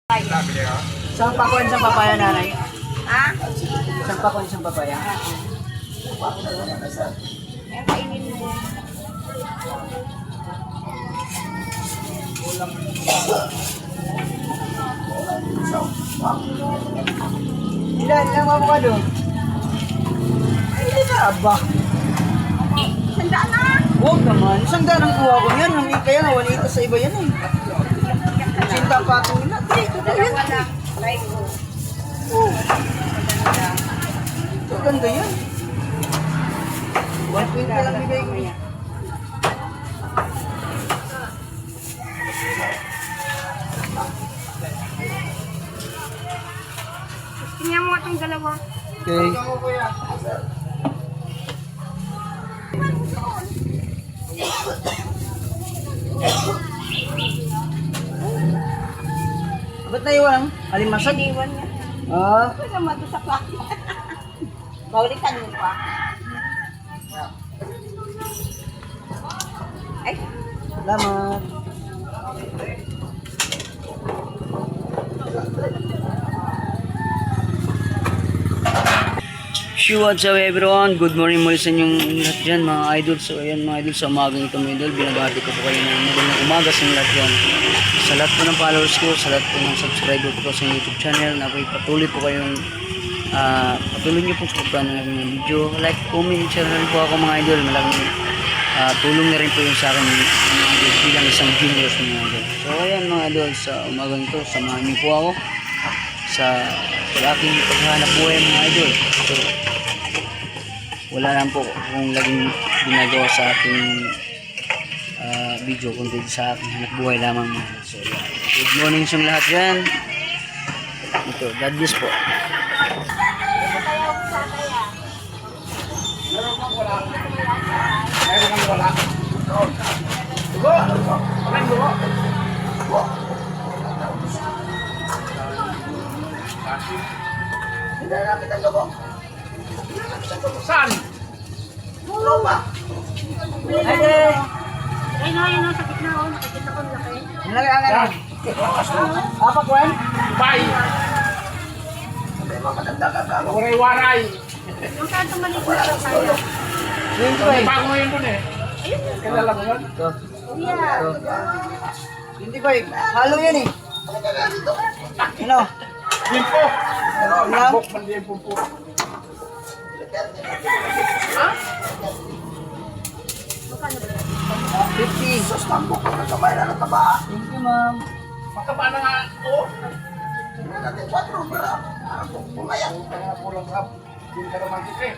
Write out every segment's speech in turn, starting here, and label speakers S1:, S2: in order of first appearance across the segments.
S1: Isang pakwan isang papaya, nanay.
S2: Ha?
S1: Isang pakwan isang papaya.
S2: Ayan, kainin mo.
S1: Ilan avocado? Ay, hindi na ba?
S2: Sandaan na!
S1: Huwag naman. Isang daan ang kuha ko yan. Kaya nga, 180 sa iba yan eh. Sinta pa ako nila.
S2: Dalawa lang. Like ko.
S1: Oh, maganda yan. 120 lang bigay ko.
S2: Tingnan mo itong dalawa.
S1: Okay. Ba't naiwan? Alimasag?
S2: Iniwan niya.
S1: Ah,
S2: Ano naman ito sa plaka? Baulitan mo pa. Ay,
S1: salamat. What's up everyone? Good morning muli sa inyong lahat dyan mga idol. So ayan mga idol, sa umagang ito mga idol, binabati ko po kayo ng magandang umaga sa lahat dyan. Sa lahat po ng followers ko, sa lahat po ng subscriber ko sa YouTube channel, na patuloy po kayong patuloy nyo pong suportahan ng mga video. Like, comment, share na rin po ako mga idol. Malaking tulong na rin po yung sa akin mga idol bilang isang juniors mga idol. So ayan mga idol, sa umagang ito, samahan niyo po ako sa aking paghahanap buhay mga idol. So wala lang po kung laging ginagawa sa aking video kundi sa aking hanap buhay lamang. So good morning sa lahat dyan. Ito, God bless po.
S3: Saan?
S1: Ay, ay,
S2: ay na, yun sa gitna ko. Nakikita ko laki.
S1: nalagay ang ano? Apak wan?
S3: Bye! Waray-waray!
S2: Yung kanto maliit na papaya.
S1: Yun ko eh.
S3: Bago ngayon dun eh. Kilala mo yun?
S1: Ito.
S2: Yeah.
S1: Hindi ko eh. Halo yan eh. Ano?
S3: Limpo!
S1: Ulam?
S3: Bok, mandiyan po.
S2: Magkano ba?
S1: 50. Sus, tambok ko na kamay na nataba. Thank you, ma'am.
S3: Mataba na nga ito. Kaya pulang rap. Hindi ka naman kasi.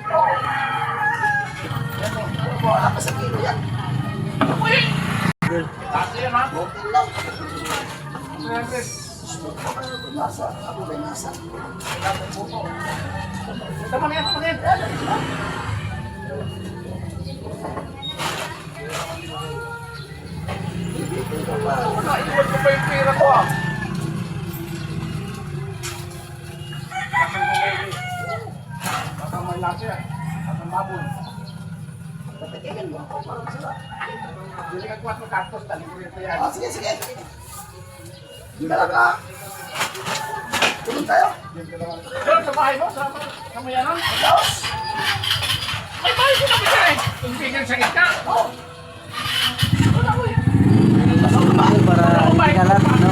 S1: Wala pa sa kilo yan.
S3: Uy! Taas yan ha?
S1: Nasa. Ako ba nasa?
S3: Tama na yan, tama na yan. Wala, iwan ko pa yung pera ko ah. Baka may lasa yan. Baka mabon. Hindi ka kuwat mo kaktos, tali mo yung kaya.
S1: Sige, sige. Dala ka. Tulong tayo.
S3: Doon sa bahay mo, sa mayanan. May bahay ko na ba eh? Yung bigyan sa gitna. Wala ko eh.
S1: Para hindi kalat, no?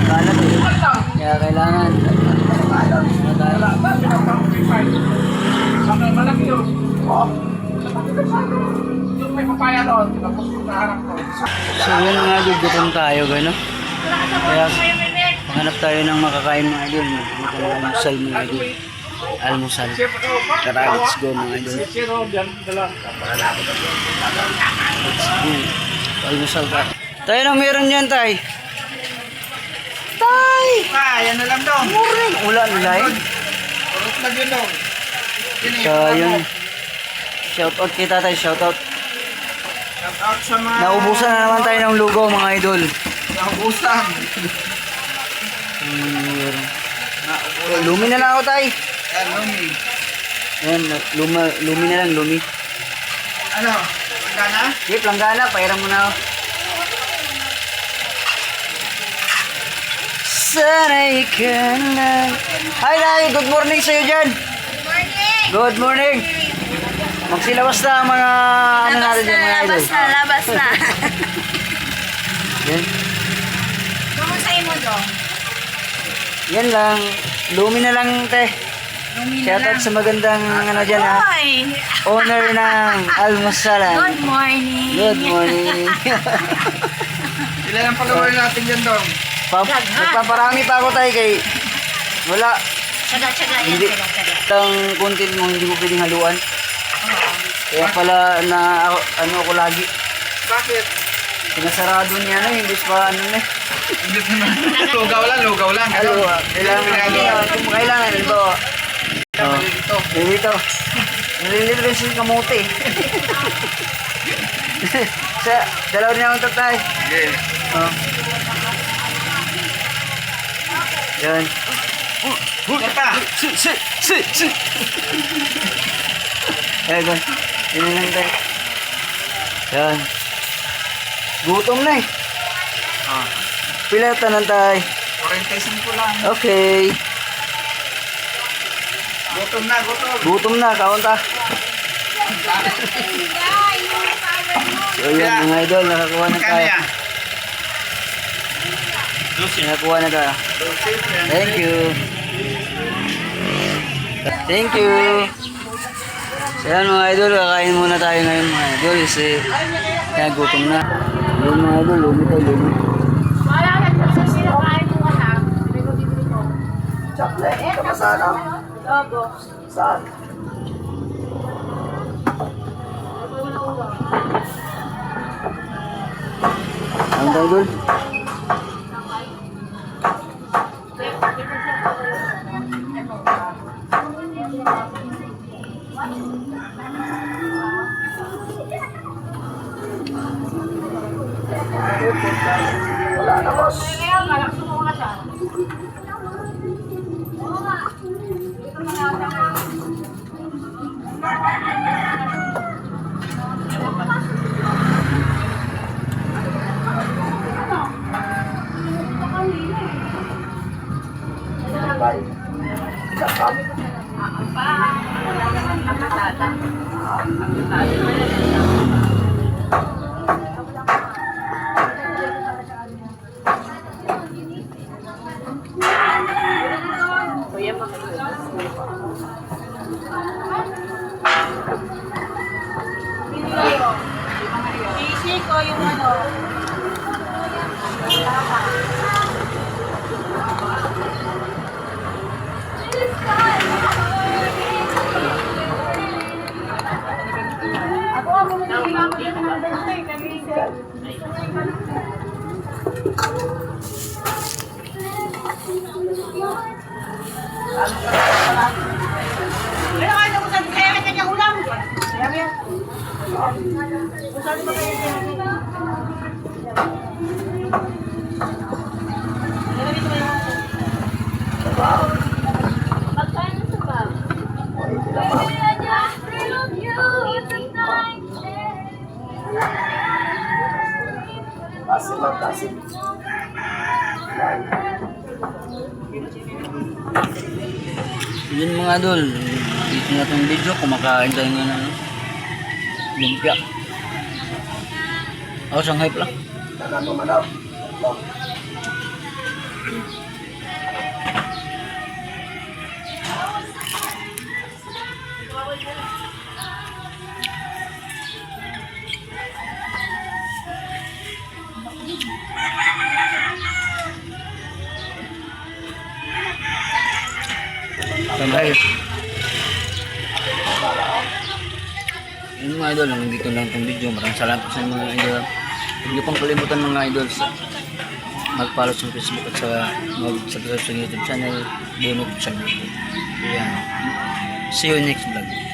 S1: Kalat eh.
S3: Wala.
S1: Kaya kailangan.
S3: Wala ba? Pinapakipay. Baka malaki yun. Yung may papaya doon. Tapos yung naharap ko.
S1: So yun nga, gugutom tayo, gano'n. Kaya hanap tayo ng makakain mga idol. Ito mga almusal mga idol. Almusal. Tara, let's go mga idol.
S3: Zero, yan, dala.
S1: Let's go. Almusal ka. Tayo na meron yan, tay. Tay!
S3: Yan na lang daw.
S1: Morning! Ulan, live.
S3: Urot lang yun daw.
S1: So yun. Shoutout kita tayo, shoutout.
S3: Shout out sa mga...
S1: Naubusan na naman tayo ng lugaw mga idol.
S3: Naubusan.
S1: Lumi na lang ako tay.
S3: Yan, Lumi.
S1: Ayan, lumi na lang, lumi.
S3: Ano? Handa na?
S1: Sige, planggana, pairam mo na ako. sana'y ka lang. Hi, Nay! Good morning sa'yo dyan!
S2: Morning!
S1: Good morning! Magsilawas na ang mga ano natin dyan, mga idol.
S2: labas na.
S1: Yan.
S2: Kumusta mo do?
S1: Yan lang. Lumi na lang, te. Shoutout sa magandang ano dyan, ha.
S2: Hoy!
S1: Owner ng Almusalan.
S2: Good morning!
S1: Good morning.
S3: Ilan ang follower natin dyan, Dong?
S1: Magpaparami pa ako tayo kay wala.
S2: Tsaga-tsaga yan,
S1: Hindi.
S2: tsaga-tsaga.
S1: Itong content mo hindi mo pwedeng haluan. Kaya pala na ano ako lagi.
S3: Bakit?
S1: Sinasarado niya na, hindi pa ano na.
S3: Hindi naman. Lugaw lang.
S1: Ano, kailangan ito. Oh, dito. Nililito rin siya kamote. Dalaw niya akong tatay.
S3: Sige.
S1: Oh. Yan.
S3: Kota!
S1: Ayan, yun lang tayo. Yan. Gutom na eh.
S3: Ah,
S1: Pila tanan tayo.
S3: orientation ko lang.
S1: Okay.
S3: Gutom na.
S1: Gutom na, kaunta. So yan mga idol, nakakuha na
S3: Kano
S1: tayo.
S3: yan?
S1: Nakakuha na tayo. Thank you. Thank you. So yan mga idol, kakain muna tayo ngayon mga idol kasi kaya gutom na. Yan mga idol, lumi tayo.
S3: Chocolate. Ito ka sana. Saan?
S1: Ang idol.
S3: Wala na, boss.
S2: Sisi ko yung ano. Ano kayo mo sa kaya kanya ulam? Kaya
S3: Kasi.
S1: Yun mga idol, dito na itong video, kumakain tayo nga ng lumpia. Ako, Shanghai pala.
S3: Tagan mo manaw.
S1: Shanghai. Yun mga idol, hanggang dito lang itong video. Maraming salamat sa mga idol. Huwag niyo pang kalimutan mga idol sa mag-follow sa Facebook at sa mag-subscribe sa YouTube channel, Bunot sa YouTube. Ayan. See you next vlog.